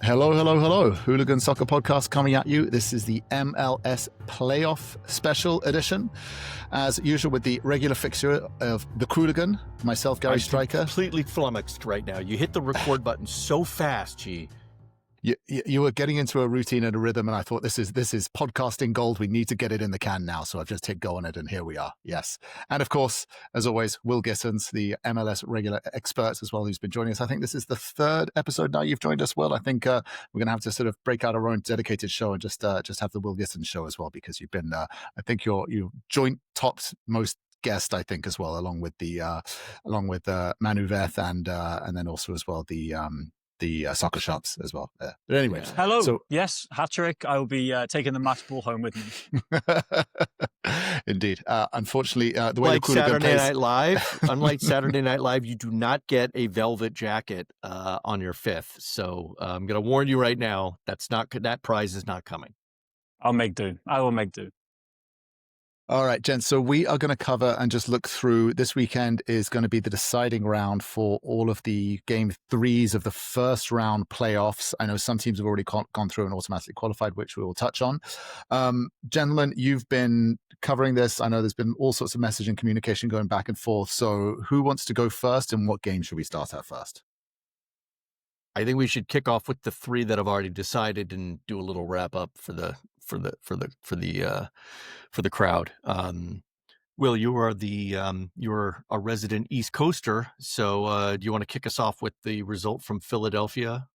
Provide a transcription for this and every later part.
Hello, hello, hello. Hooligan Soccer Podcast coming at you. This is the MLS Playoff Special Edition. As usual with the regular fixture of the Qooligan, myself, Gary Stryker. Completely flummoxed right now. You hit the record button so fast, G. You were getting into a routine and a rhythm, and I thought this is podcasting gold. We need to get it in the can now, so I've just hit go on it, and here we are. Yes, and of course, as always, Wil Gittins, the MLS regular expert as well, who's been joining us. I think this is the third episode now you've joined us, Wil. I think we're going to have to sort of break out our own dedicated show and just have the Wil Gittins show as well, because you've been, I think you're joint tops most guest, I think, as well, along with Manu Veth and then also as well the soccer shops as well. But anyway. Hello. So, yes, hat trick. I will be taking the match ball home with me. Indeed. Unfortunately, the way like the Saturday Night Live, unlike Saturday Night Live, you do not get a velvet jacket on your fifth. So I'm going to warn you right now, that prize is not coming. I'll make do. I will make do. All right, gents. So we are going to cover and just look through. This weekend is going to be the deciding round for all of the game threes of the first round playoffs. I know some teams have already gone through and automatically qualified, which we will touch on. Gentlemen, you've been covering this. I know there's been all sorts of message and communication going back and forth. So who wants to go first, and what game should we start at first? I think we should kick off with the three that have already decided and do a little wrap up for the crowd. Wil, you're a resident East Coaster, so do you want to kick us off with the result from Philadelphia?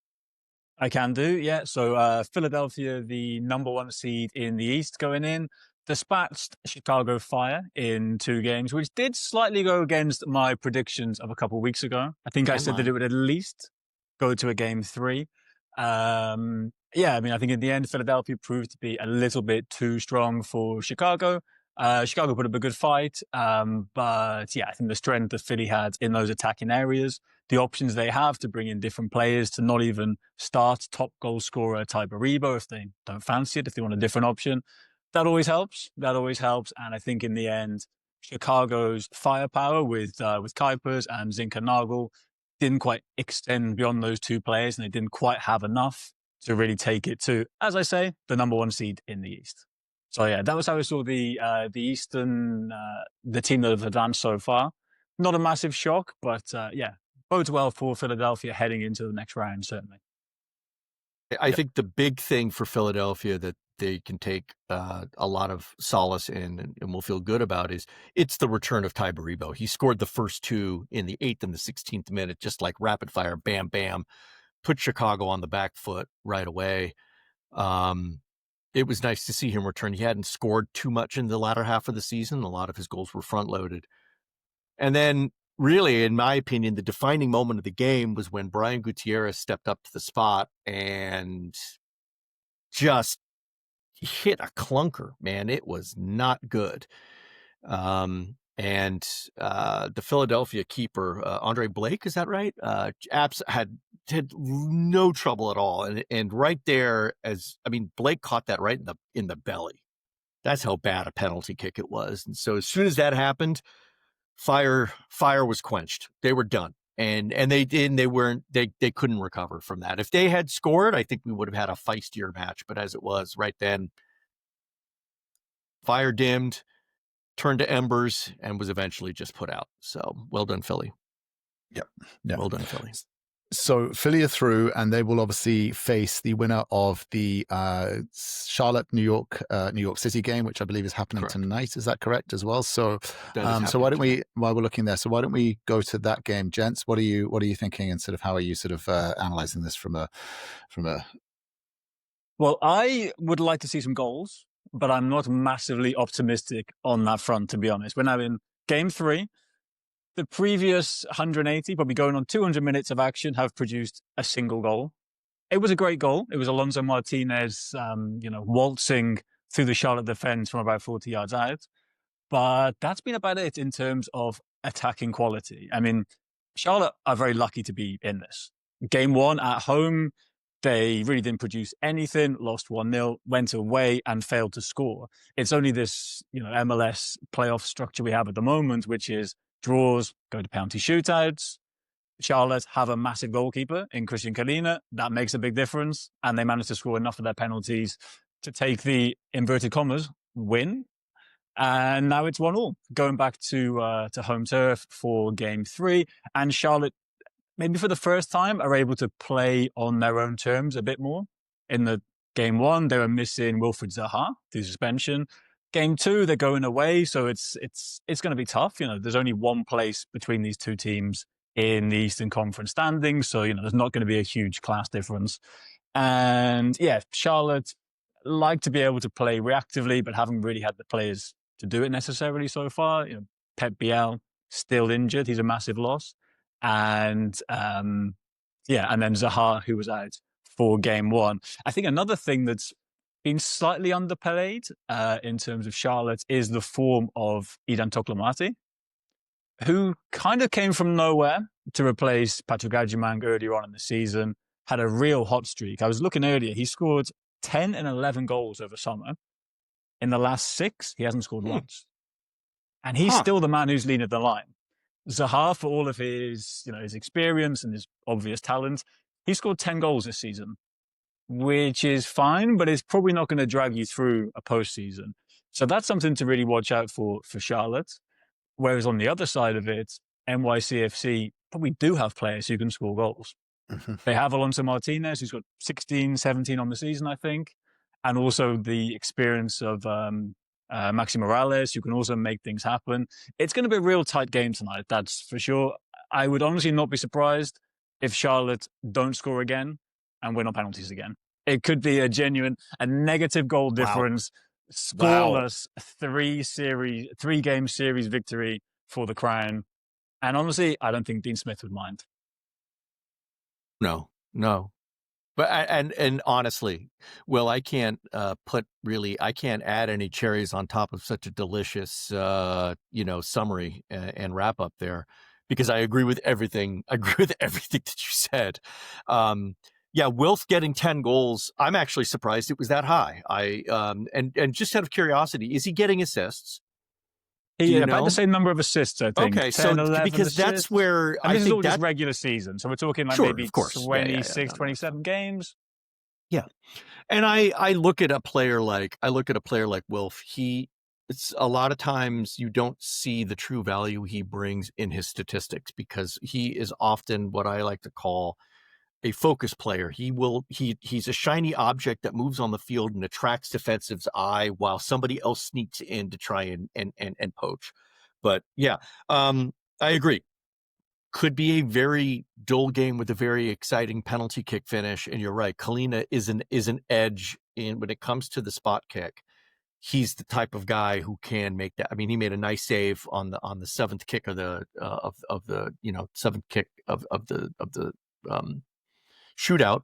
I can do, yeah. So Philadelphia, the number one seed in the East going in, dispatched Chicago Fire in 2 games, which did slightly go against my predictions of a couple of weeks ago. I think I said that it would at least go to a game 3. Yeah, I mean, I think in the end, Philadelphia proved to be a little bit too strong for Chicago. Chicago put up a good fight, but yeah, I think the strength that Philly had in those attacking areas, the options they have to bring in different players to not even start top goal scorer type of Rebo if they don't fancy it, if they want a different option, that always helps. And I think in the end, Chicago's firepower with Kuipers and Zinkernagel didn't quite extend beyond those 2 players, and they didn't quite have enough to really take it to, as I say, the number 1 seed in the East. So yeah, that was how I saw the Eastern, the team that have advanced so far. Not a massive shock, but yeah, bodes well for Philadelphia heading into the next round, certainly. I think the big thing for Philadelphia that they can take a lot of solace in and will feel good about is it's the return of Ty Baribo. He scored the first 2 in the 8th and the 16th minute, just like rapid fire, bam, bam. Put Chicago on the back foot right away. It was nice to see him return. He hadn't scored too much in the latter half of the season. A lot of his goals were front-loaded. And then, really, in my opinion, the defining moment of the game was when Brian Gutierrez stepped up to the spot and just hit a clunker, man. It was not good. And the Philadelphia keeper, Andre Blake, is that right? Had no trouble at all. And right there, Blake caught that right in the belly. That's how bad a penalty kick it was. And so as soon as that happened, fire was quenched. They were done. And they couldn't recover from that. If they had scored, I think we would have had a feistier match. But as it was right then, fire dimmed, turned to embers, and was eventually just put out. So well done, Philly. Yep. Well done, Philly. So Philly are through, and they will obviously face the winner of the Charlotte, New York City game, which I believe is happening tonight. Is that correct as well? So, why don't we, while we're looking there, why don't we go to that game, gents? What are you thinking, and sort of how are you sort of analyzing this from a? Well, I would like to see some goals, but I'm not massively optimistic on that front, to be honest. We're now in game 3. The previous 180, probably going on 200 minutes of action, have produced a single goal. It was a great goal. It was Alonso Martinez, waltzing through the Charlotte defense from about 40 yards out. But that's been about it in terms of attacking quality. I mean, Charlotte are very lucky to be in this. Game 1 at home, they really didn't produce anything, lost 1-0, went away and failed to score. It's only this, MLS playoff structure we have at the moment, which is draws, go to penalty shootouts, Charlotte have a massive goalkeeper in Christian Qooligan. That makes a big difference. And they managed to score enough of their penalties to take the, inverted commas, win. And now it's 1-1, going back to home turf for game 3. And Charlotte, maybe for the first time, are able to play on their own terms a bit more. In the game 1, they were missing Wilfried Zaha through suspension. Game 2, they're going away, so it's going to be tough. There's only one place between these two teams in the Eastern Conference standings, so there's not going to be a huge class difference. And yeah, Charlotte like to be able to play reactively, but haven't really had the players to do it necessarily so far. Pep Biel still injured; he's a massive loss, and and then Zaha, who was out for game 1. I think another thing that's been slightly underplayed in terms of Charlotte is the form of Idan Toklamati, who kind of came from nowhere to replace Patrick Agyemang earlier on in the season, had a real hot streak. I was looking earlier, he scored 10 and 11 goals over summer. In the last 6, he hasn't scored once. And he's still the man who's leading the line. Zaha, for all of his experience and his obvious talent, he scored 10 goals this season, which is fine, but it's probably not going to drag you through a postseason. So that's something to really watch out for Charlotte. Whereas on the other side of it, NYCFC probably do have players who can score goals. Mm-hmm. They have Alonso Martinez, who's got 16, 17 on the season, I think. And also the experience of Maxi Morales, who can also make things happen. It's going to be a real tight game tonight, that's for sure. I would honestly not be surprised if Charlotte don't score again and win on penalties again. It could be a negative goal difference. Wow. Scoreless 3-game series victory for the Crown. And honestly, I don't think Dean Smith would mind. No. But and honestly, Will, I can't I can't add any cherries on top of such a delicious summary and wrap up there, because I agree with everything. That you said. Yeah, Wilf getting 10 goals. I'm actually surprised it was that high. And just out of curiosity, is he getting assists? About the same number of assists, I think. Okay, 10, 11 because assists. That's where I think this is all just regular season. So we're talking maybe 26, 27 games. Yeah. And I look at a player like Wilf. It's a lot of times you don't see the true value he brings in his statistics, because he is often what I like to call a focus player. He's a shiny object that moves on the field and attracts defensive's eye while somebody else sneaks in to try and poach. But yeah, I agree. Could be a very dull game with a very exciting penalty kick finish. And you're right, Qooligan is an edge in when it comes to the spot kick. He's the type of guy who can make that. I mean, he made a nice save on the seventh kick of the seventh kick of the shootout,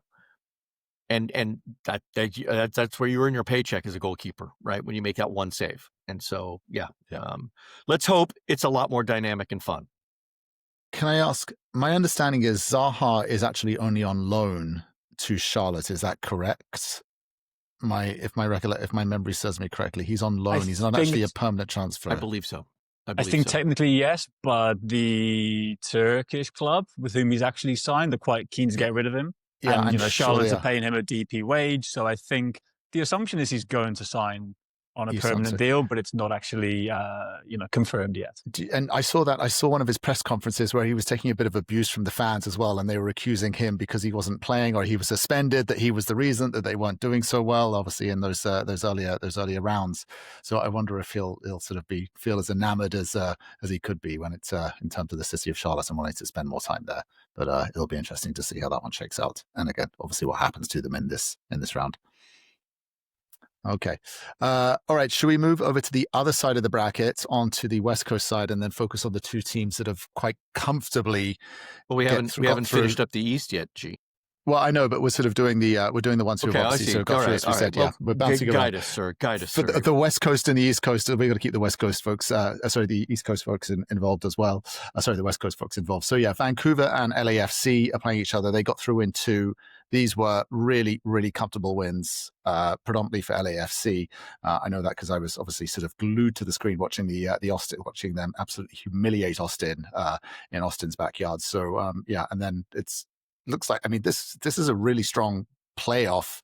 and that's where you earn your paycheck as a goalkeeper, right? When you make that one save. And so, let's hope it's a lot more dynamic and fun. Can I ask? My understanding is Zaha is actually only on loan to Charlotte. Is that correct? If my memory serves me correctly, he's on loan. He's not actually a permanent transfer. I believe so. I think technically yes, but the Turkish club with whom he's actually signed, they're quite keen to get rid of him. Yeah, and Charlotte are paying him a DP wage, so I think the assumption is he's going to sign on a permanent deal, but it's not actually confirmed yet. And I saw one of his press conferences where he was taking a bit of abuse from the fans as well, and they were accusing him because he wasn't playing or he was suspended, that he was the reason that they weren't doing so well, obviously in those earlier rounds. So I wonder if he'll sort of feel as enamored as he could be when it's in terms of the city of Charlotte and wanting to spend more time there. But it'll be interesting to see how that one shakes out, and again, obviously what happens to them in this round. Okay. All right. Should we move over to the other side of the bracket, onto the West Coast side, and then focus on the two teams that have quite comfortably? Well, we haven't finished up the East yet, G. Well, I know, but we're sort of doing the ones who've Okay, I obviously see. sort of got All through, right, as we all said. right. Yeah, we're bouncing around. Guide us, sir. Guide us, For sir. the West Coast and the East Coast, we've got to keep the West Coast folks, the East Coast folks involved as well. The West Coast folks involved. So yeah, Vancouver and LAFC are playing each other. They got through in two. These were really, really comfortable wins, predominantly for LAFC. I know that because I was obviously sort of glued to the screen watching watching them absolutely humiliate Austin in Austin's backyard. So yeah, and then looks like, I mean, this is a really strong playoff.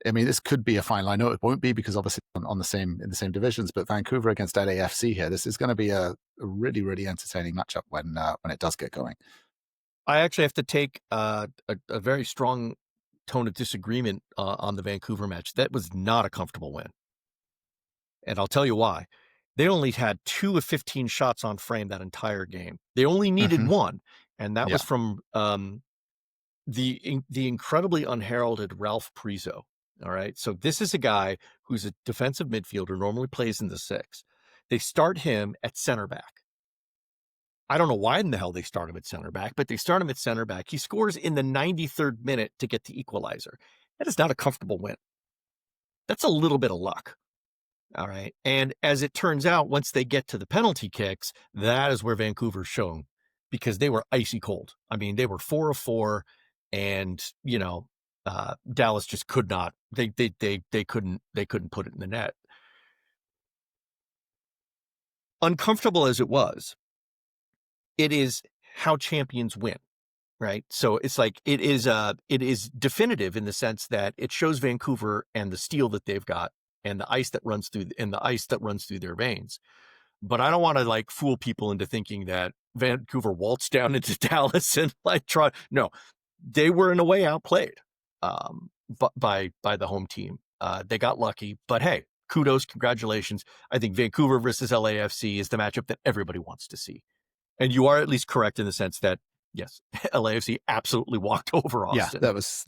I mean, this could be a final. I know it won't be because obviously in the same divisions, but Vancouver against LAFC here, this is going to be a really, really entertaining matchup when it does get going. I actually have to take a very strong tone of disagreement on the Vancouver match. That was not a comfortable win. And I'll tell you why. They only had 2 of 15 shots on frame that entire game. They only needed one, and that was from the incredibly unheralded Ralph Priso. All right. So this is a guy who's a defensive midfielder, normally plays in the 6. They start him at center back. I don't know why in the hell they start him at center back, but they start him at center back. He scores in the 93rd minute to get the equalizer. That is not a comfortable win. That's a little bit of luck. All right. And as it turns out, once they get to the penalty kicks, that is where Vancouver's shown, because they were icy cold. I mean, they were 4 of 4, and Dallas just could not. They couldn't put it in the net. Uncomfortable as it was, it is how champions win, right? So it's like it is definitive in the sense that it shows Vancouver and the steel that they've got and the ice that runs through their veins. But I don't want to fool people into thinking that Vancouver waltzed down into Dallas and try. No, they were in a way outplayed by the home team. They got lucky, but hey, kudos, congratulations. I think Vancouver versus LAFC is the matchup that everybody wants to see. And you are at least correct in the sense that, yes, LAFC absolutely walked over Austin. Yeah, that was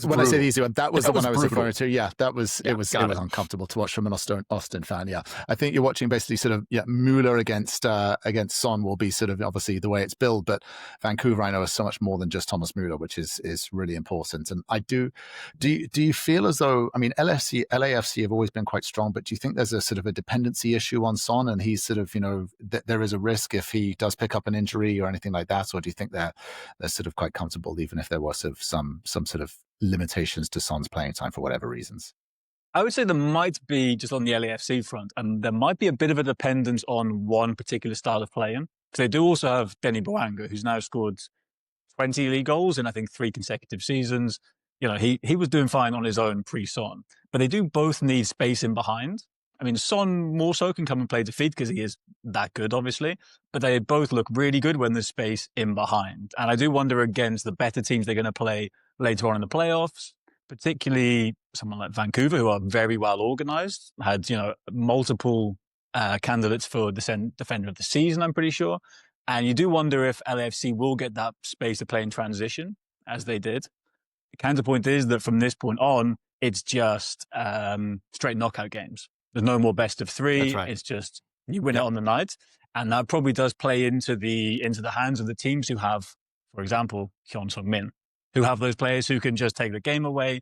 when I say the easy one. That was the one I was referring to. Yeah, it was uncomfortable to watch from an Austin fan. Yeah, I think you're watching basically sort of Mueller against Son will be sort of obviously the way it's billed, but Vancouver I know is so much more than just Thomas Mueller, which is really important. And I do you feel as though, I mean, LAFC have always been quite strong, but do you think there's a sort of a dependency issue on Son, and he's sort of there is a risk if he does pick up an injury or anything like that? Or do you think they're sort of quite comfortable, even if there was sort of some sort of limitations to Son's playing time for whatever reasons? I would say there might be, just on the LAFC front, and there might be a bit of a dependence on one particular style of playing. Because they do also have Denny Boanga, who's now scored 20 league goals in, I think, 3 consecutive seasons. He was doing fine on his own pre-Son. But they do both need space in behind. I mean, Son more so can come and play defeat because he is that good, obviously. But they both look really good when there's space in behind. And I do wonder against the better teams they're going to play later on in the playoffs, particularly someone like Vancouver, who are very well organized, had, multiple candidates for Defender of the Season, I'm pretty sure. And you do wonder if LAFC will get that space to play in transition, as they did. The counterpoint is that from this point on, it's just straight knockout games. There's no more best of 3. That's right. It's just you win it on the night. And that probably does play into the hands of the teams who have, for example, Hyun Sung Min, who have those players who can just take the game away.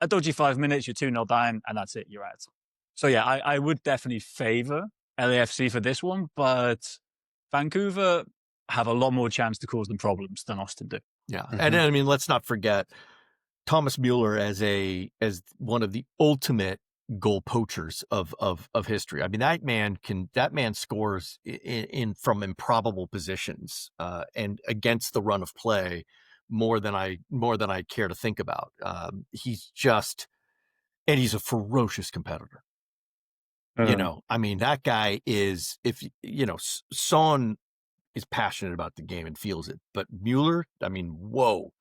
A dodgy 5 minutes, you're 2-0 down, and that's it, you're out. So yeah, I would definitely favor LAFC for this one, but Vancouver have a lot more chance to cause them problems than Austin do. Yeah. Mm-hmm. And I mean, let's not forget Thomas Mueller as one of the ultimate goal poachers of history. I mean, that man scores in from improbable positions and against the run of play more than I care to think about. He's a ferocious competitor. I mean, that guy is, Son is passionate about the game and feels it, but Mueller, I mean, whoa.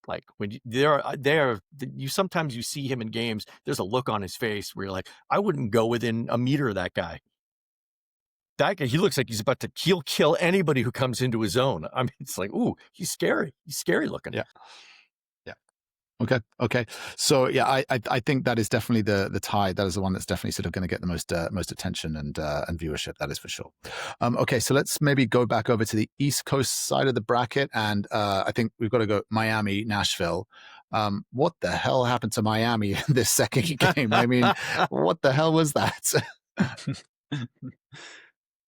Like when you sometimes you see him in games, there's a look on his face where you're like, I wouldn't go within a meter of that guy. That guy, he looks like he'll kill anybody who comes into his zone. I mean, it's like, ooh, he's scary. He's scary looking. Yeah. Okay. So yeah, I think that is definitely the tie. That is the one that's definitely sort of going to get the most attention and viewership. That is for sure. Okay, so let's maybe go back over to the East Coast side of the bracket, and I think we've got to go Miami, Nashville. What the hell happened to Miami in this second game? I mean, what the hell was that?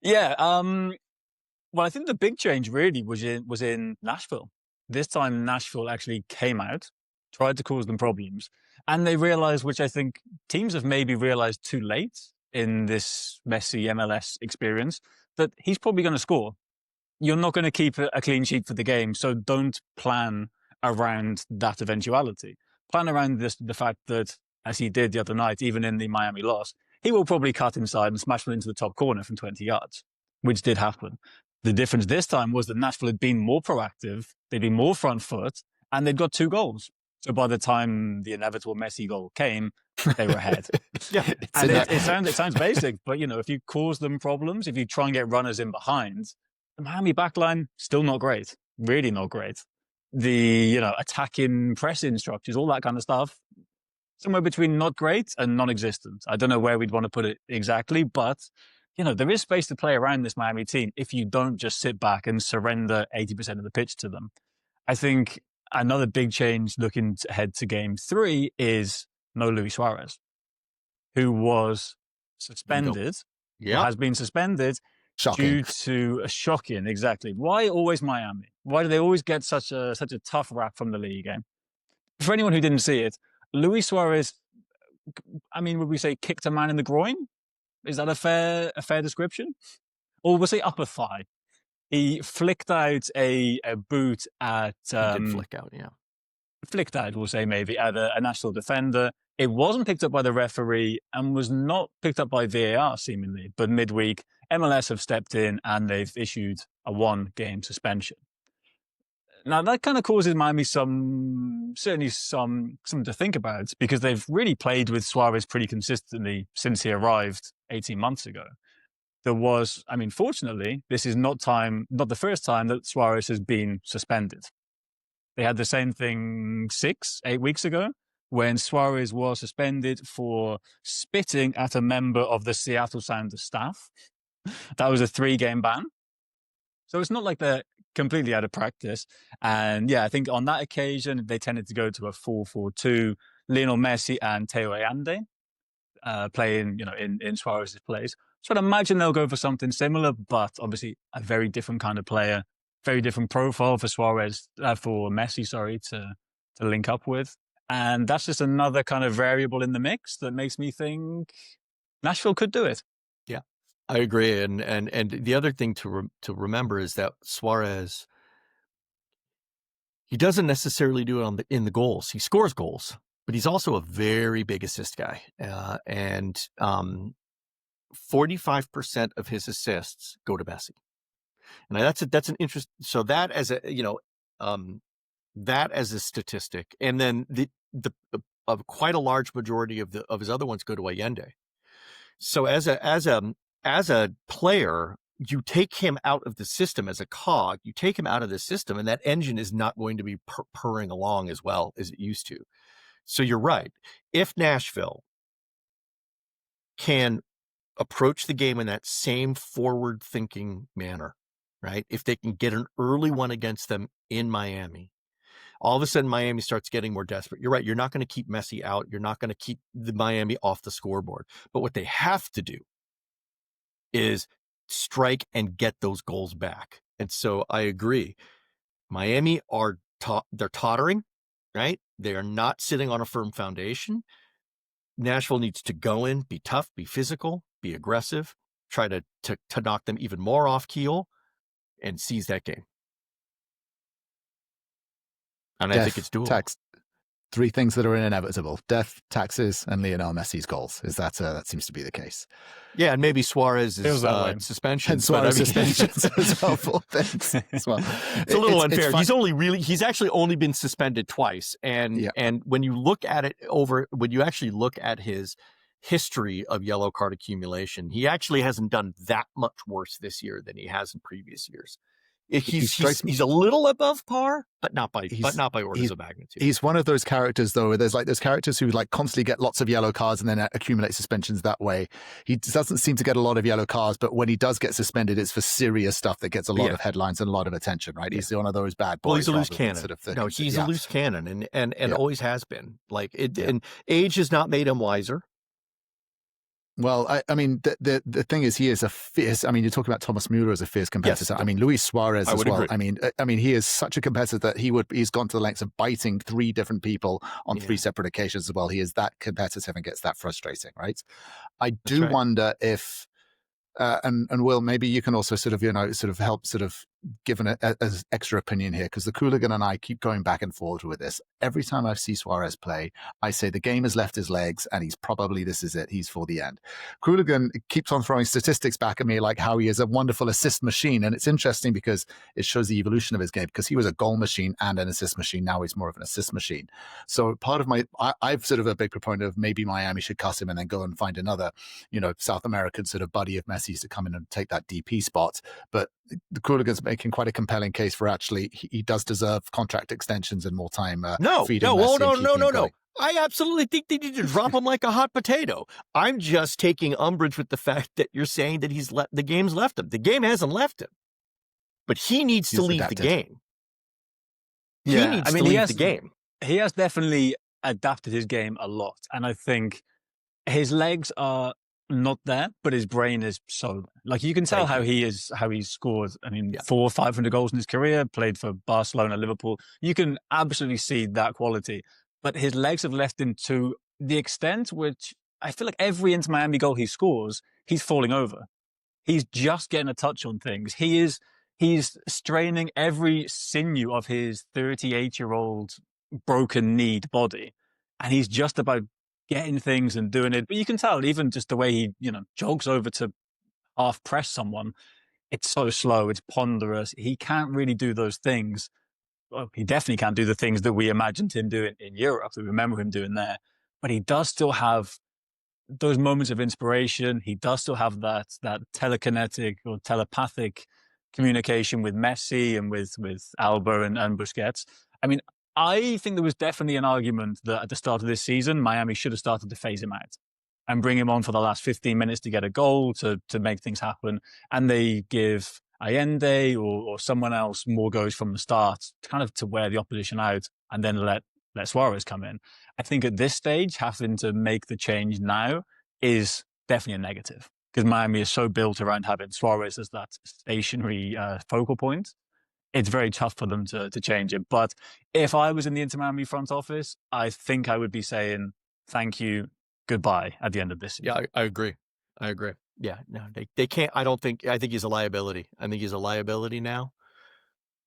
Yeah. Well, I think the big change really was in Nashville. This time, Nashville actually came out, tried to cause them problems, and they realized, which I think teams have maybe realized too late in this messy MLS experience, that he's probably going to score. You're not going to keep a clean sheet for the game, so don't plan around that eventuality. Plan around the fact that, as he did the other night, even in the Miami loss, he will probably cut inside and smash one into the top corner from 20 yards, which did happen. The difference this time was that Nashville had been more proactive, they'd been more front foot, and they'd got 2 goals. So by the time the inevitable Messi goal came, they were ahead. Yeah, and it sounds basic, but if you cause them problems, if you try and get runners in behind, the Miami backline still not great, really not great. The attacking pressing structures, all that kind of stuff, somewhere between not great and non-existent. I don't know where we'd want to put it exactly, but there is space to play around this Miami team if you don't just sit back and surrender 80% of the pitch to them. I think another big change looking ahead to game 3 is no Luis Suarez, who was suspended, has been suspended due to a shocking, exactly. Why always Miami? Why do they always get such a tough rap from the league game? For anyone who didn't see it, Luis Suarez, I mean, would we say kicked a man in the groin? Is that a fair description? Or we'll say upper thigh. He flicked out a boot at... he did flick out, yeah. Flicked out, we'll say maybe, at a national defender. It wasn't picked up by the referee and was not picked up by VAR, seemingly. But midweek, MLS have stepped in and they've issued a 1-game suspension. Now, that kind of causes Miami something to think about, because they've really played with Suarez pretty consistently since he arrived 18 months ago. Fortunately, this is not the first time that Suarez has been suspended. They had the same thing 6-8 weeks ago when Suarez was suspended for spitting at a member of the Seattle Sounders staff. That was a 3-game ban. So it's not like they're completely out of practice. And yeah, I think on that occasion, they tended to go to a 4-4-2, Lionel Messi and Theo Hernandez playing, in Suarez's place. So I'd imagine they'll go for something similar, but obviously a very different kind of player, very different profile for Messi, to link up with. And that's just another kind of variable in the mix that makes me think Nashville could do it. Yeah, I agree. And the other thing to remember is that Suarez, he doesn't necessarily do it in the goals. He scores goals, but he's also a very big assist guy. 45% of his assists go to Messi. And that's an interest. So that as a statistic, and then of quite a large majority of his other ones go to Allende. So as a player, you take him out of the system as a cog. You take him out of the system, and that engine is not going to be purring along as well as it used to. So you're right. If Nashville can approach the game in that same forward-thinking manner, right? If they can get an early one against them in Miami, all of a sudden Miami starts getting more desperate. You're right. You're not going to keep Messi out. You're not going to keep the Miami off the scoreboard. But what they have to do is strike and get those goals back. And so I agree. Miami they're tottering, right? They are not sitting on a firm foundation. Nashville needs to go in, be tough, be physical, be aggressive, try to knock them even more off keel and seize that game. And I think it's doable. Tax. 3 things that are inevitable: death, taxes, and Lionel Messi's goals. Is that seems to be the case? Yeah, and maybe Suarez's suspension. And Suarez suspensions as well. For things as well. It's a little unfair. He's actually only been suspended twice. And when you look at it when you actually look at his history of yellow card accumulation, he actually hasn't done that much worse this year than he has in previous years. He's a little above par, but not by orders of magnitude. He's one of those characters, though, where there's characters who like constantly get lots of yellow cards and then accumulate suspensions that way. He doesn't seem to get a lot of yellow cards, but when he does get suspended, it's for serious stuff that gets a lot of headlines and a lot of attention, right? He's one of those bad boys. Well, he's a loose cannon. He's a loose cannon and always has been. And age has not made him wiser. Well, I mean, the thing is, he is a fierce. I mean, you're talking about Thomas Müller as a fierce competitor. Yes, I mean, Luis Suarez as well. Agree. I mean, he is such a competitor that he's gone to the lengths of biting 3 different people on 3 separate occasions as well. He is that competitive and gets that frustrating, right? I do wonder if, and Will, maybe you can also sort of help give an extra opinion here, because the Qooligan and I keep going back and forth with this. Every time I see Suarez play, I say the game has left his legs and this is it. He's for the end. Qooligan keeps on throwing statistics back at me, like how he is a wonderful assist machine. And it's interesting because it shows the evolution of his game, because he was a goal machine and an assist machine. Now he's more of an assist machine. So part of I've sort of a big proponent of maybe Miami should cuss him and then go and find another, South American sort of buddy of Messi's to come in and take that DP spot. But the Qooligan's making quite a compelling case for actually he does deserve contract extensions and more time. No. I absolutely think they need to drop him like a hot potato. I'm just taking umbrage with the fact that you're saying that the game's left him. The game hasn't left him, but he needs to leave the game. He needs to leave the game. He has definitely adapted his game a lot, and I think his legs are not there, but his brain is so like you can tell how he scored. I mean, 400 or 500 goals in his career, played for Barcelona, Liverpool. You can absolutely see that quality, but his legs have left him to the extent which I feel like every Inter Miami goal he scores, he's falling over. He's just getting a touch on things. He's straining every sinew of his 38-year-old broken kneed body, and he's just about getting things and doing it. But you can tell even just the way he, jogs over to half press someone, it's so slow, it's ponderous. He can't really do those things. Well, he definitely can't do the things that we imagined him doing in Europe, that we remember him doing there. But he does still have those moments of inspiration. He does still have that telekinetic or telepathic communication with Messi and with Alba and Busquets. I mean, I think there was definitely an argument that at the start of this season, Miami should have started to phase him out and bring him on for the last 15 minutes to get a goal, to make things happen. And they give Allende or someone else more goes from the start, kind of to wear the opposition out, and then let Suarez come in. I think at this stage, having to make the change now is definitely a negative, because Miami is so built around having Suarez as that stationary focal point. It's very tough for them to change it. But if I was in the Inter Miami front office, I think I would be saying thank you, goodbye at the end of this season. Yeah, I agree. Yeah, no, they can't. I think he's a liability. I think he's a liability now.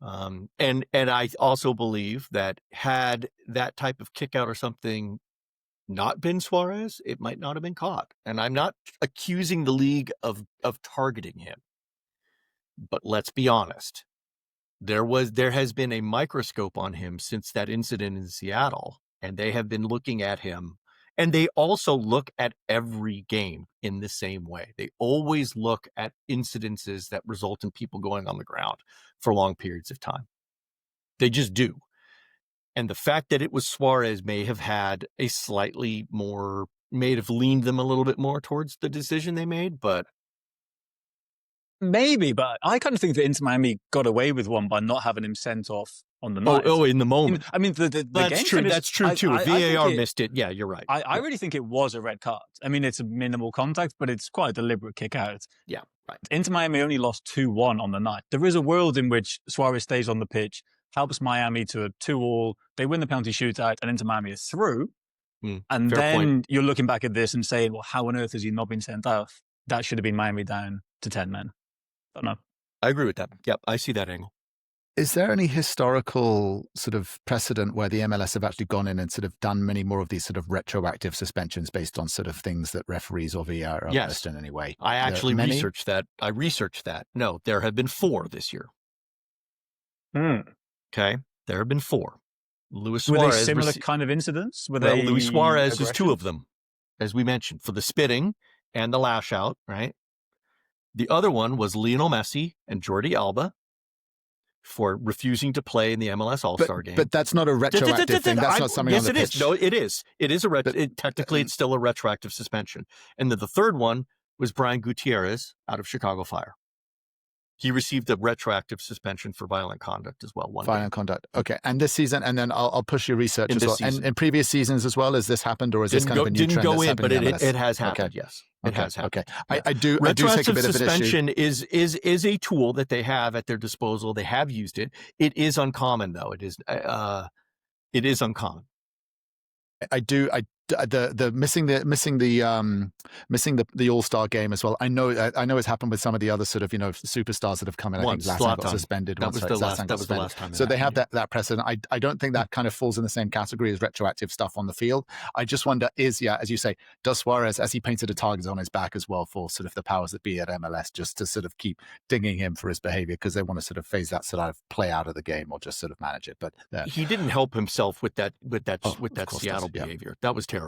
And I also believe that had that type of kick out or something not been Suarez, it might not have been caught. And I'm not accusing the league of targeting him. But let's be honest. There has been a microscope on him since that incident in Seattle, and they have been looking at him, and they also look at every game in the same way. They always look at incidences that result in people going on the ground for long periods of time. They just do. And the fact that it was Suarez may have had may have leaned them a little bit more towards the decision they made, but maybe, but I kind of think that Inter Miami got away with one by not having him sent off on the night. In the moment. I mean, the that's game true. finished, That's true too. VAR missed it. Yeah, you're right. I really think it was a red card. I mean, it's a minimal contact, but it's quite a deliberate kick out. Yeah, right. Inter Miami only lost 2-1 on the night. There is a world in which Suarez stays on the pitch, helps Miami to a 2-2. They win the penalty shootout, and Inter Miami is through. And then point. You're looking back at this and saying, well, how on earth has he not been sent off? That should have been Miami down to 10 men. Don't know. I agree with that. Yep, I see that angle. Is there any historical sort of precedent where the MLS have actually gone in and sort of done many more of these sort of retroactive suspensions based on sort of things that referees or VAR have missed in any way? I actually researched that. No, there have been 4 this year. Okay, there have been 4. Luis Suarez. Were they similar kind of incidents? Luis Suarez is 2 of them, as we mentioned, for the spitting and the lash out, right? The other one was Lionel Messi and Jordi Alba for refusing to play in the MLS All-Star game. But that's not a retroactive thing. That's not something on the pitch. Yes, it is. No, it is. It is technically, it's still a retroactive suspension. And then the third one was Brian Gutierrez out of Chicago Fire. He received a retroactive suspension for violent conduct as well. Violent conduct. Okay. And this season, and then I'll push your research as well. Season. And in previous seasons as well, has this happened, or is this kind of a new trend? Didn't go in, but it has happened. Okay. Yes, it has happened. Okay. Yeah. I do take a bit of an issue. Suspension is a tool that they have at their disposal. They have used it. It is uncommon, though. It is uncommon. Missing the All-Star game as well. I know it's happened with some of the other sort of superstars that have come in. I think Zlatan got suspended. That was the last time. So they have that precedent. I don't think that kind of falls in the same category as retroactive stuff on the field. I just wonder as you say, does Suarez, as he painted a target on his back as well for sort of the powers that be at MLS, just to sort of keep dinging him for his behavior because they want to sort of phase that sort of play out of the game or just sort of manage it. But he didn't help himself with that Seattle behavior. That was terrible.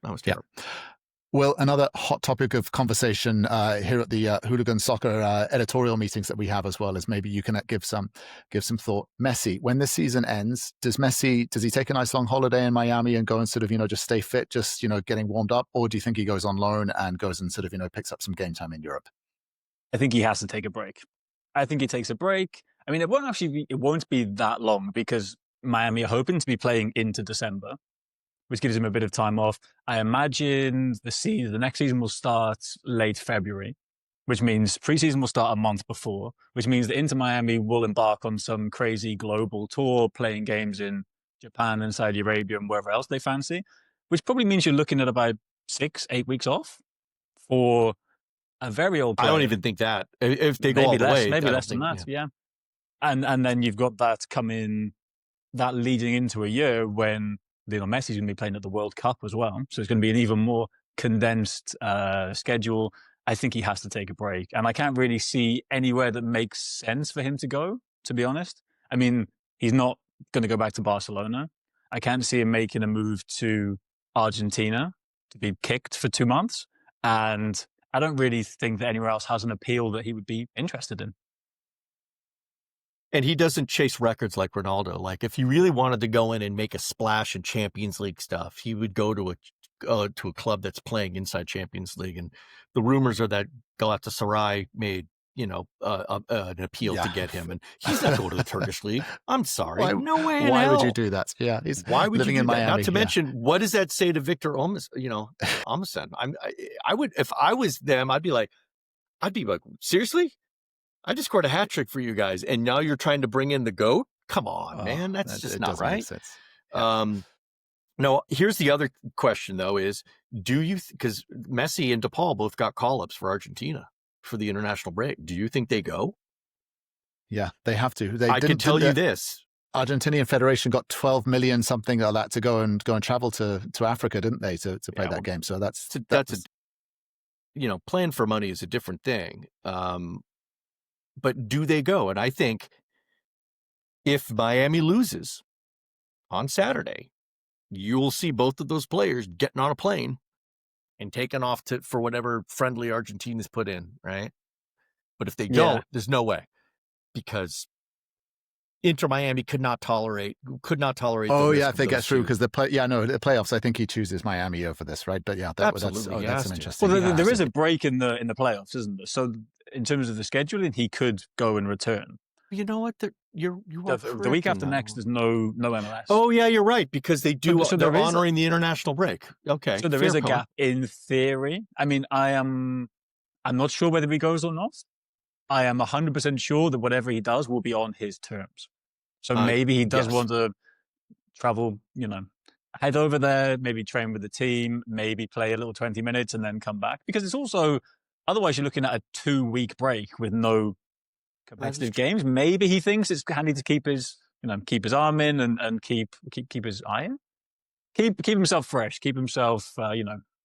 That was terrible. Yeah. Well, another hot topic of conversation here at the Hooligan Soccer editorial meetings that we have as well is maybe you can give some thought. Messi, when this season ends, does he take a nice long holiday in Miami and go and sort of just stay fit, just getting warmed up, or do you think he goes on loan and goes and sort of picks up some game time in Europe? I think he has to take a break. I think he takes a break. I mean, it won't be that long because Miami are hoping to be playing into December, which gives him a bit of time off. I imagine the next season will start late February, which means preseason will start a month before, which means that Inter Miami will embark on some crazy global tour, playing games in Japan and Saudi Arabia and wherever else they fancy, which probably means you're looking at about 6-8 weeks off for a very old player. I don't even think that. If they go all the way. Maybe less than that, yeah. And then you've got that leading into a year when Messi's going to be playing at the World Cup as well. So it's going to be an even more condensed schedule. I think he has to take a break. And I can't really see anywhere that makes sense for him to go, to be honest. I mean, he's not going to go back to Barcelona. I can't see him making a move to Argentina to be kicked for 2 months. And I don't really think that anywhere else has an appeal that he would be interested in. And he doesn't chase records like Ronaldo. Like if he really wanted to go in and make a splash in Champions League stuff, he would go to a club that's playing inside Champions League. And the rumors are that Galatasaray made an appeal to get him, and he's not going to the Turkish league. I'm sorry, no way. Why would you do that? Yeah, why would living you do in that? Miami. Not to mention, what does that say to Victor Osimhen? I would, if I was them, I'd be like, seriously? I just scored a hat trick for you guys, and now you're trying to bring in the GOAT? Come on, man. That's just not right. Yeah. No, here's the other question, though, is because Messi and DePaul both got call-ups for Argentina for the international break. Do you think they go? Yeah, they have to. I can tell you this. Argentinian Federation got 12 million something like that to go and travel to Africa, didn't they, to play that game? So that's playing for money is a different thing. But do they go? And I think if Miami loses on Saturday, you'll see both of those players getting on a plane and taking off for whatever friendly Argentina's put in, right? But if they don't, there's no way, because Inter Miami could not tolerate. Oh yeah, if they get through, because the playoffs. I think he chooses Miami over this, right? But yeah, that's some interesting. Well, there is a break in the playoffs, isn't there? So in terms of the scheduling, he could go and return. You know what? The week after next, there's no MLS. Oh yeah, you're right, because they do. So they're honoring the international break. Okay, so there is a gap in theory. I mean, I'm not sure whether he goes or not. I am 100% sure that whatever he does will be on his terms. So maybe he does want to travel, head over there, maybe train with the team, maybe play a little 20 minutes and then come back. Because it's also, otherwise you're looking at a 2-week break with no competitive games. Maybe he thinks it's handy to keep his arm in and keep his eye in. Keep himself fresh, keep himself,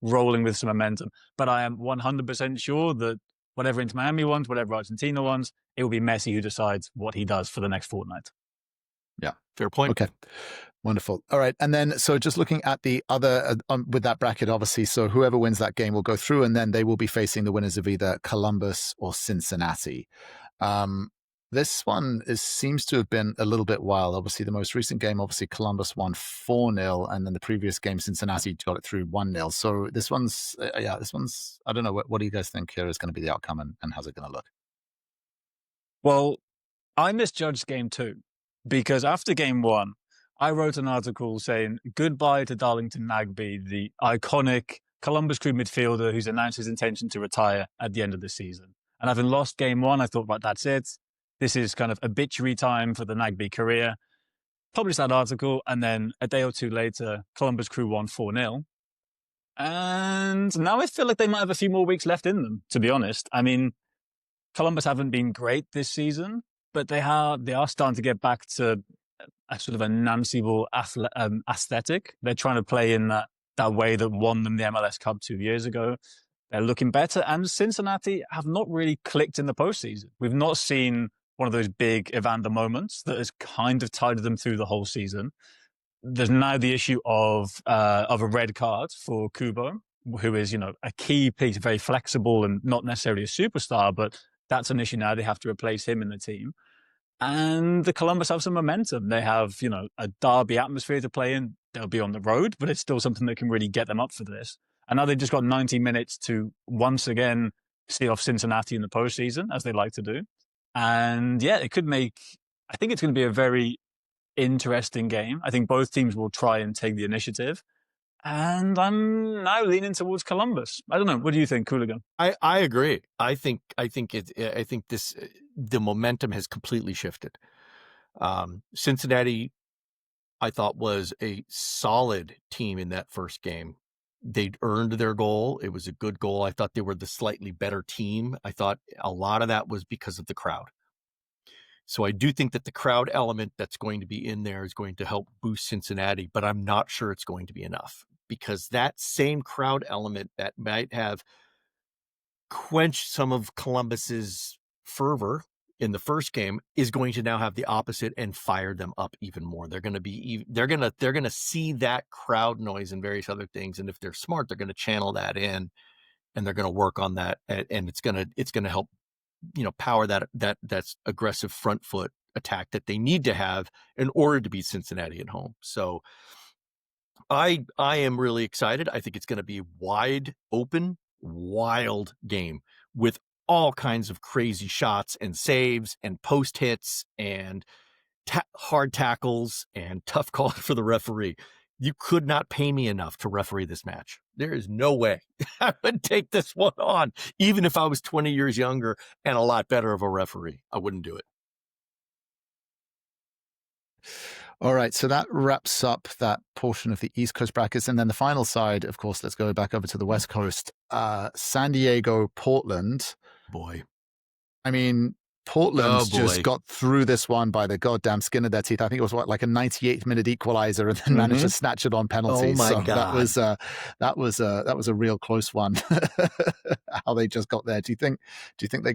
rolling with some momentum. But I am 100% sure that whatever Inter Miami wants, whatever Argentina wants, it will be Messi who decides what he does for the next fortnight. Yeah, fair point. Okay, wonderful. All right, and then so just looking at the other with that bracket, obviously, so whoever wins that game will go through, and then they will be facing the winners of either Columbus or Cincinnati. This one seems to have been a little bit wild. Obviously, the most recent game, Columbus won 4-0, and then the previous game, Cincinnati got it through 1-0. So this one's, I don't know, what do you guys think here is going to be the outcome, and how's it going to look? Well, I misjudged game 2 because after game 1, I wrote an article saying goodbye to Darlington Nagbe, the iconic Columbus Crew midfielder who's announced his intention to retire at the end of the season. And having lost game 1, I thought, right, that's it. This is kind of obituary time for the Nagbe career. Published that article, and then a day or two later, Columbus Crew won 4-0. And now I feel like they might have a few more weeks left in them, to be honest. I mean, Columbus haven't been great this season, but they are starting to get back to a sort of a Nancy Ball aesthetic. They're trying to play in that way that won them the MLS Cup 2 years ago. They're looking better, and Cincinnati have not really clicked in the postseason. We've not seen one of those big Evander moments that has kind of tied them through the whole season. There's now the issue of a red card for Kubo, who is, a key piece, very flexible and not necessarily a superstar, but that's an issue now. They have to replace him in the team. And the Columbus have some momentum. They have, a derby atmosphere to play in. They'll be on the road, but it's still something that can really get them up for this. And now they've just got 90 minutes to once again see off Cincinnati in the postseason, as they like to do. And yeah, I think it's going to be a very interesting game. I think both teams will try and take the initiative. And I'm now leaning towards Columbus. I don't know. What do you think, Qooligan? I agree. I think the momentum has completely shifted. Cincinnati, I thought, was a solid team in that first game. They'd earned their goal. It was a good goal. I thought they were the slightly better team. I thought a lot of that was because of the crowd. So I do think that the crowd element that's going to be in there is going to help boost Cincinnati, but I'm not sure it's going to be enough, because that same crowd element that might have quenched some of Columbus's fervor in the first game is going to now have the opposite and fire them up even more. They're going to see that crowd noise and various other things, and if they're smart, they're going to channel that in, and they're going to work on that, and it's going to help, power that aggressive front foot attack that they need to have in order to beat Cincinnati at home. So I am really excited. I think it's going to be wide open, wild game with all kinds of crazy shots and saves and post hits and hard tackles and tough calls for the referee. You could not pay me enough to referee this match. There is no way I would take this one on, even if I was 20 years younger and a lot better of a referee. I wouldn't do it. All right, so that wraps up that portion of the East Coast brackets. And then the final side, of course, let's go back over to the West Coast. San Diego, Portland. Boy. I mean, Portland just got through this one by the goddamn skin of their teeth. I think it was like a 98th minute equalizer, and then managed to snatch it on penalties. Oh my God. That was a real close one. How they just got there. Do you think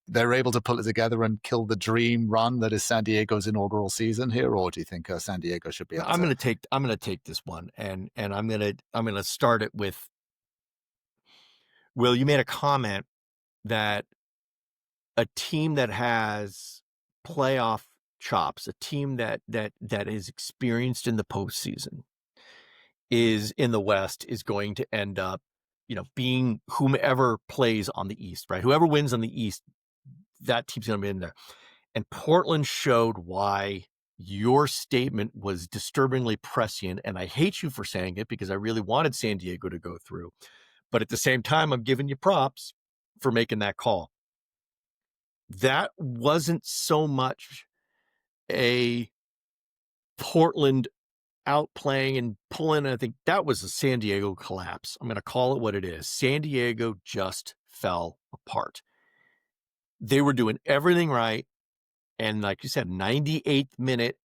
they're able to pull it together and kill the dream run that is San Diego's inaugural season here, or do you think San Diego should be able I'm going to take this one, and I'm going to start it with, Will, you made a comment that a team that has playoff chops, a team that is experienced in the postseason, is in the West, is going to end up, being whomever plays on the East, right? Whoever wins on the East, that team's going to be in there. And Portland showed why your statement was disturbingly prescient. And I hate you for saying it, because I really wanted San Diego to go through. But at the same time, I'm giving you props for making that call. That wasn't so much a Portland outplaying and pulling. I think that was a San Diego collapse. I'm going to call it what it is. San Diego just fell apart. They were doing everything right. And like you said, 98th minute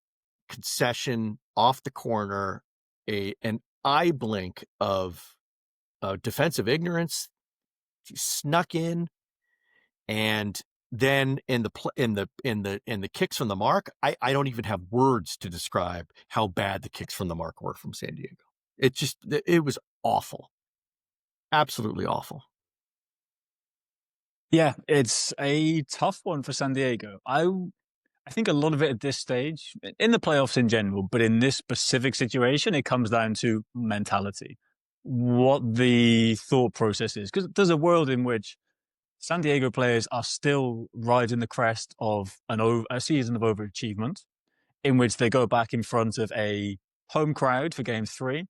concession off the corner, an eye blink of defensive ignorance. He snuck in, and then in the kicks from the mark, I don't even have words to describe how bad the kicks from the mark were from San Diego. It was awful. Absolutely awful. Yeah, it's a tough one for San Diego. I think a lot of it at this stage, in the playoffs in general, but in this specific situation, it comes down to mentality, what the thought process is. Because there's a world in which San Diego players are still riding the crest of a season of overachievement, in which they go back in front of a home crowd for game 3.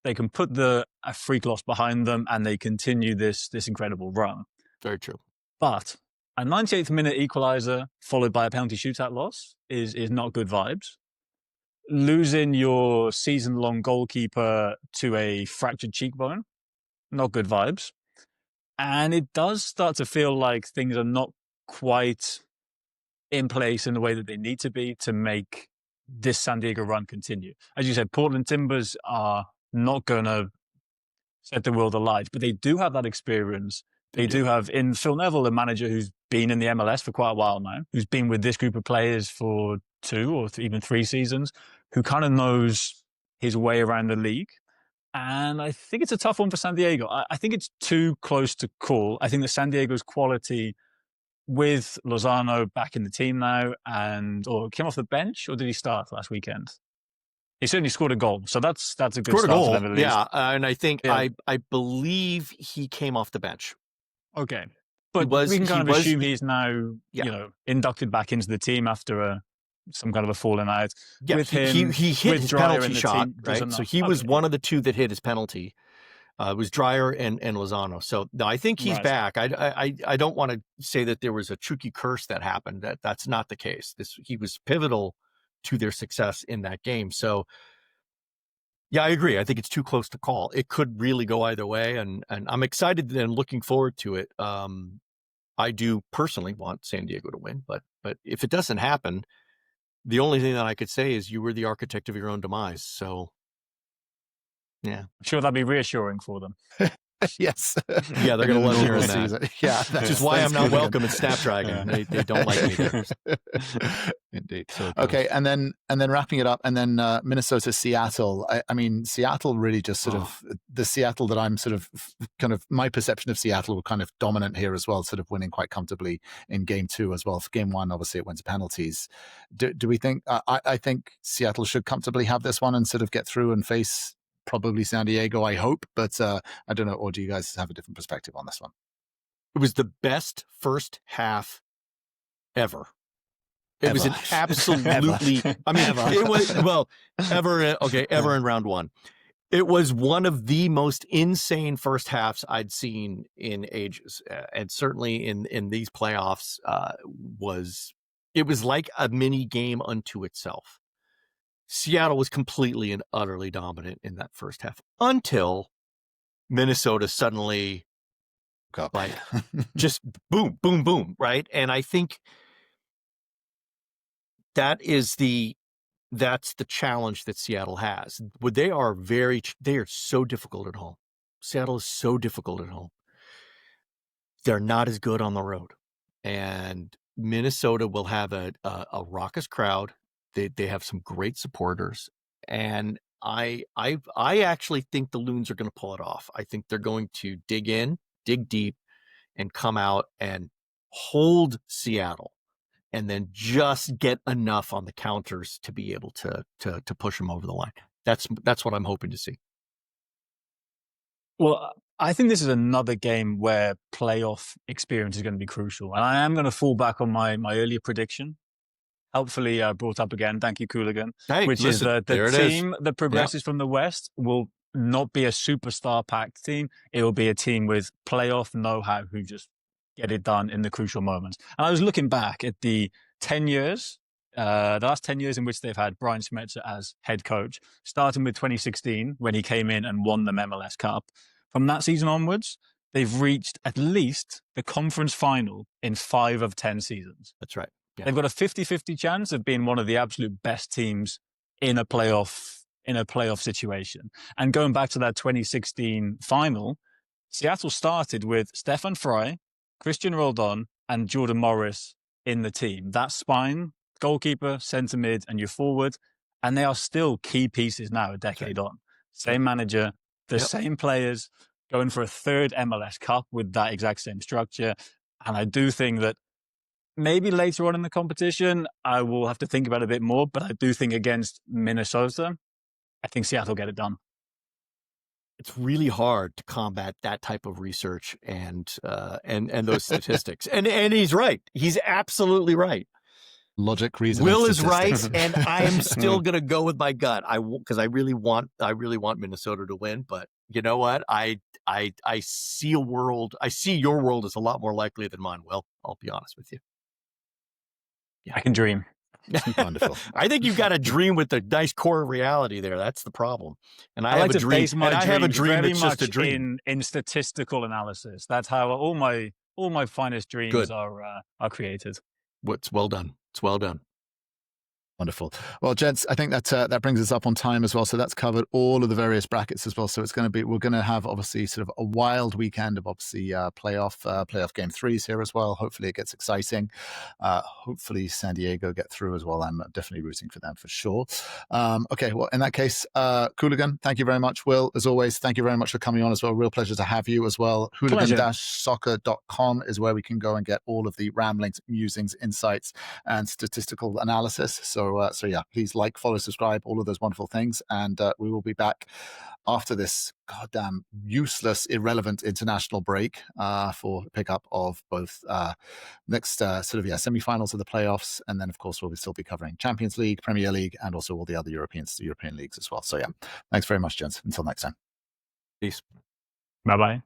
They can put a freak loss behind them, and they continue this incredible run. Very true. But a 98th minute equalizer followed by a penalty shootout loss is not good vibes. Losing your season-long goalkeeper to a fractured cheekbone, not good vibes. And it does start to feel like things are not quite in place in the way that they need to be to make this San Diego run continue. As you said, Portland Timbers are not going to set the world alight, but they do have that experience. They do have in Phil Neville, a manager who's been in the MLS for quite a while now, who's been with this group of players for 2 or even 3 seasons, who kind of knows his way around the league. And I think it's a tough one for San Diego. I think it's too close to call. I think that San Diego's quality with Lozano back in the team now or came off the bench, or did he start last weekend? He certainly scored a goal, so that's a good start for them at least. Yeah, and I think I believe he came off the bench. Okay, but we can kind of assume he's now inducted back into the team after some kind of a falling out. Yeah, with him, he hit his penalty shot, right? So he was one of the 2 that hit his penalty. It was Dreyer and Lozano. So no, I think he's back. I don't want to say that there was a Chucky curse that happened. That's not the case. He was pivotal to their success in that game. So yeah, I agree. I think it's too close to call. It could really go either way, and I'm excited and looking forward to it. I do personally want San Diego to win, but if it doesn't happen, the only thing that I could say is you were the architect of your own demise. So yeah, I'm sure that'd be reassuring for them. Yes. Yeah, they're going to love hearing that. Yeah, which is why I'm not welcome at Snapdragon. They don't like me there. Indeed. So okay, and then wrapping it up, and then Minnesota, Seattle. I mean, Seattle really just sort of the Seattle that I'm sort of kind of my perception of Seattle were kind of dominant here as well, sort of winning quite comfortably in game 2 as well. For game 1, obviously it went to penalties. Do we think? I think Seattle should comfortably have this one and sort of get through and face probably San Diego, I hope, but I don't know. Or do you guys have a different perspective on this one? It was the best first half ever. It was an absolutely, I mean, it was, ever in round 1. It was one of the most insane first halves I'd seen in ages. And certainly in these playoffs it was like a mini game unto itself. Seattle was completely and utterly dominant in that first half until Minnesota suddenly just boom, boom, boom, right? And I think that's the challenge that Seattle has. They are so difficult at home. Seattle is so difficult at home. They're not as good on the road. And Minnesota will have a raucous crowd. They have some great supporters, and I actually think the Loons are going to pull it off. I think they're going to dig deep, and come out and hold Seattle, and then just get enough on the counters to be able to push them over the line. That's what I'm hoping to see. Well, I think this is another game where playoff experience is going to be crucial, and I am going to fall back on my earlier prediction. Helpfully brought up again. Thank you, Qooligan. Is the team that progresses from the West will not be a superstar-packed team. It will be a team with playoff know-how who just get it done in the crucial moments. And I was looking back at the 10 years, the last 10 years in which they've had Brian Schmetzer as head coach, starting with 2016 when he came in and won the MLS Cup. From that season onwards, they've reached at least the conference final in 5 of 10 seasons. That's right. Yeah. They've got a 50-50 chance of being one of the absolute best teams in a playoff situation. And going back to that 2016 final, Seattle started with Stefan Frei, Christian Roldan, and Jordan Morris in the team. That spine, goalkeeper, centre mid, and your forward, and they are still key pieces now a decade on. Same manager, the same players, going for a 3rd MLS Cup with that exact same structure. And I do think that maybe later on in the competition, I will have to think about it a bit more, but I do think against Minnesota, I think Seattle get it done. It's really hard to combat that type of research and those statistics. And he's right. He's absolutely right. Logic, reason. Will is right, and I am still going to go with my gut. Because I really want Minnesota to win. But you know what? I see a world. I see your world is a lot more likely than mine. Will, I'll be honest with you. Yeah, I can dream. Wonderful. I think you've got a dream with a nice core of reality there. That's the problem. And I like have a to dream. base my And I have a dreams dream very that's just a much dream. in statistical analysis. That's how all my finest dreams are created. It's well done. It's well done. Wonderful. Well, gents, I think that brings us up on time as well. So that's covered all of the various brackets as well. So we're going to have obviously sort of a wild weekend of obviously playoff game threes here as well. Hopefully it gets exciting. Hopefully San Diego get through as well. I'm definitely rooting for them for sure. Okay. Well, in that case, Qooligan, thank you very much. Will, as always, thank you very much for coming on as well. Real pleasure to have you as well. Hooligan-soccer.com is where we can go and get all of the ramblings, musings, insights, and statistical analysis. So yeah, please like, follow, subscribe, all of those wonderful things. And we will be back after this goddamn useless, irrelevant international break for pickup of both next semi-finals of the playoffs. And then, of course, we'll still be covering Champions League, Premier League, and also all the other European leagues as well. So yeah, thanks very much, gents. Until next time. Peace. Bye-bye.